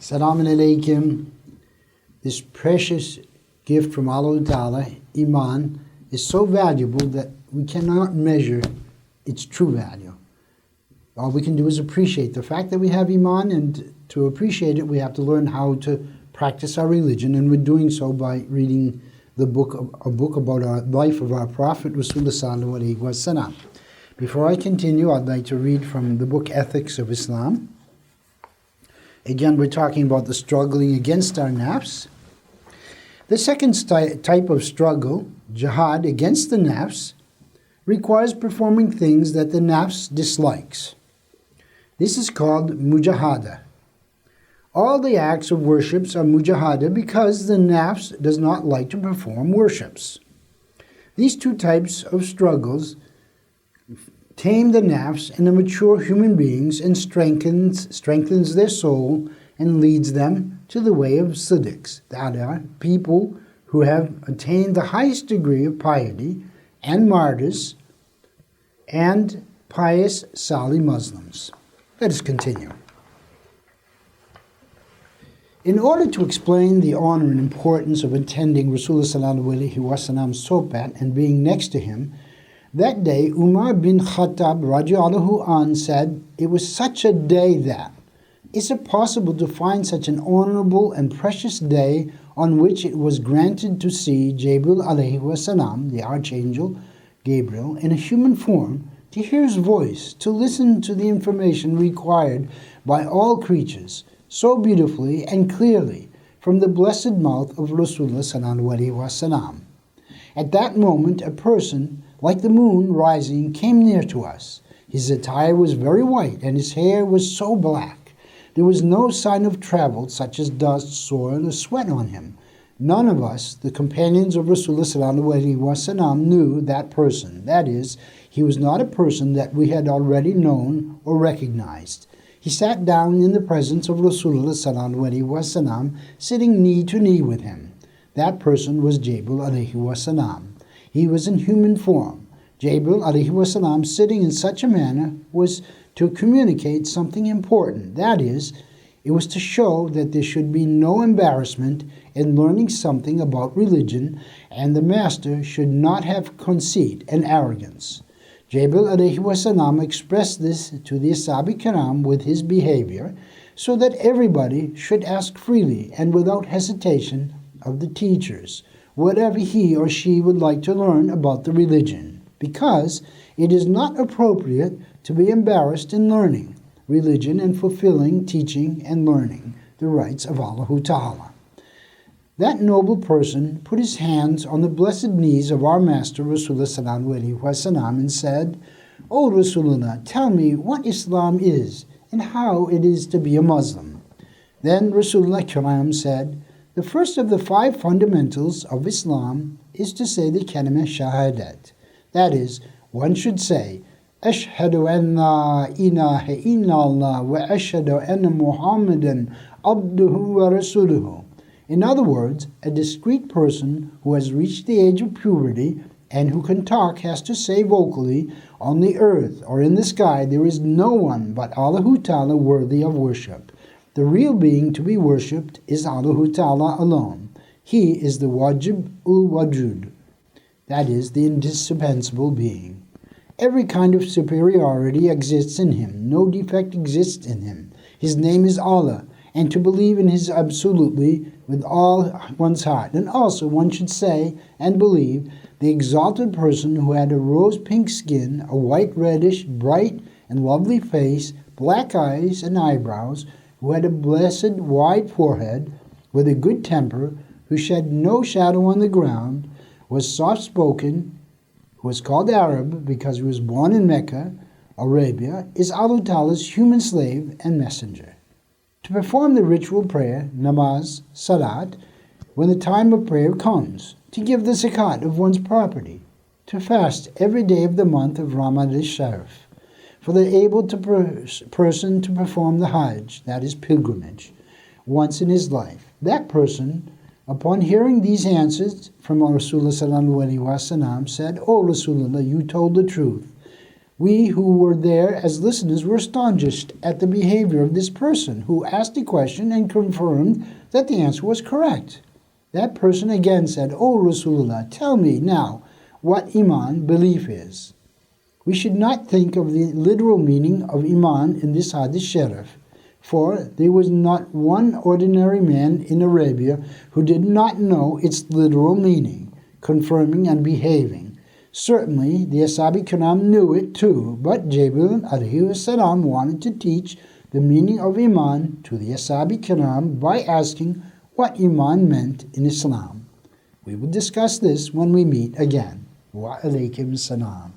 Assalamu alaikum. This precious gift from Allah Ta'ala, Iman, is so valuable that we cannot measure its true value. All we can do is appreciate the fact that we have Iman, and to appreciate it we have to learn how to practice our religion, and we're doing so by reading a book about our life of our Prophet Rasulullah Sallallahu Alaihi Wasallam. Before I continue, I'd like to read from the book Ethics of Islam. Again, we're talking about the struggling against our nafs. The second type of struggle, jihad against the nafs, requires performing things that the nafs dislikes. This is called mujahada. All the acts of worships are mujahada because the nafs does not like to perform worships. These two types of struggles tame the nafs in the mature human beings and strengthens their soul and leads them to the way of siddiqs, that are people who have attained the highest degree of piety, and martyrs, and pious Salih Muslims. Let us continue. In order to explain the honor and importance of attending Rasulullah Sallallahu Alaihi Wasallam's sohbat and being next to him, that day, Umar bin Khattab radiallahu an said, "It was such a day that, is it possible to find such an honorable and precious day on which it was granted to see Jibril alayhi wasalam, the Archangel Gabriel, in a human form, to hear his voice, to listen to the information required by all creatures, so beautifully and clearly from the blessed mouth of Rasulullah sallallahu alaihi wasallam. At that moment, a person, like the moon rising, came near to us. His attire was very white, and his hair was so black. There was no sign of travel, such as dust, soil, or sweat on him. None of us, the companions of Rasulullah sallallahu alaihi wasallam, knew that person. That is, he was not a person that we had already known or recognized. He sat down in the presence of Rasulullah sallallahu alaihi wasallam, sitting knee to knee with him. That person was Jibril alayhi wasallam. He was in human form. Jibril alayhi wasallam, sitting in such a manner, was to communicate something important. That is, it was to show that there should be no embarrassment in learning something about religion, and the master should not have conceit and arrogance. Jibril alayhi wasallam expressed this to the Ashab Kiram with his behavior, so that everybody should ask freely and without hesitation of the teachers whatever he or she would like to learn about the religion, because it is not appropriate to be embarrassed in learning religion and fulfilling, teaching, and learning the rights of Allah Ta'ala. That noble person put his hands on the blessed knees of our master Rasulullah sallallahu alaihi wasallam and said, "O Rasulullah, tell me what Islam is and how it is to be a Muslim." Then Rasulullah Kiram said, "The first of the 5 fundamentals of Islam is to say the kalima shahadat. That is, one should say, Ashhadu an la ilaha illallah wa ashhadu anna Muhammadan abduhu wa rasuluhu. In other words, a discreet person who has reached the age of puberty and who can talk has to say vocally, on the earth or in the sky there is no one but Allah Ta'ala worthy of worship. The real being to be worshipped is Allah Ta'ala alone. He is the Wajib ul Wajud, that is, the indispensable being. Every kind of superiority exists in him. No defect exists in him. His name is Allah, and to believe in his absolutely with all one's heart. And also one should say and believe the exalted person who had a rose-pink skin, a white, reddish, bright, and lovely face, black eyes and eyebrows, who had a blessed wide forehead, with a good temper, who shed no shadow on the ground, was soft-spoken, who was called Arab because he was born in Mecca, Arabia, is Allah Ta'ala's human slave and messenger. to perform the ritual prayer, namaz, salat, when the time of prayer comes, to give the zakat of one's property, to fast every day of the month of Ramadan al-Sharif, for the able to person to perform the Hajj, that is pilgrimage, once in his life. That person, upon hearing these answers from Rasulullah sallallahu alaihi wasallam, said, "O Rasulullah, you told the truth. We who were there as listeners were astonished at the behavior of this person who asked a question and confirmed that the answer was correct." That person again said, "O Rasulullah, tell me now what Iman, belief, is." We should not think of the literal meaning of Iman in this Hadith Sharif, for there was not one ordinary man in Arabia who did not know its literal meaning, confirming and behaving. Certainly, the Ashab Kiram knew it too, but Jibril Alaihissalam wanted to teach the meaning of Iman to the Ashab Kiram by asking what Iman meant in Islam. We will discuss this when we meet again. Wa alaikum salam.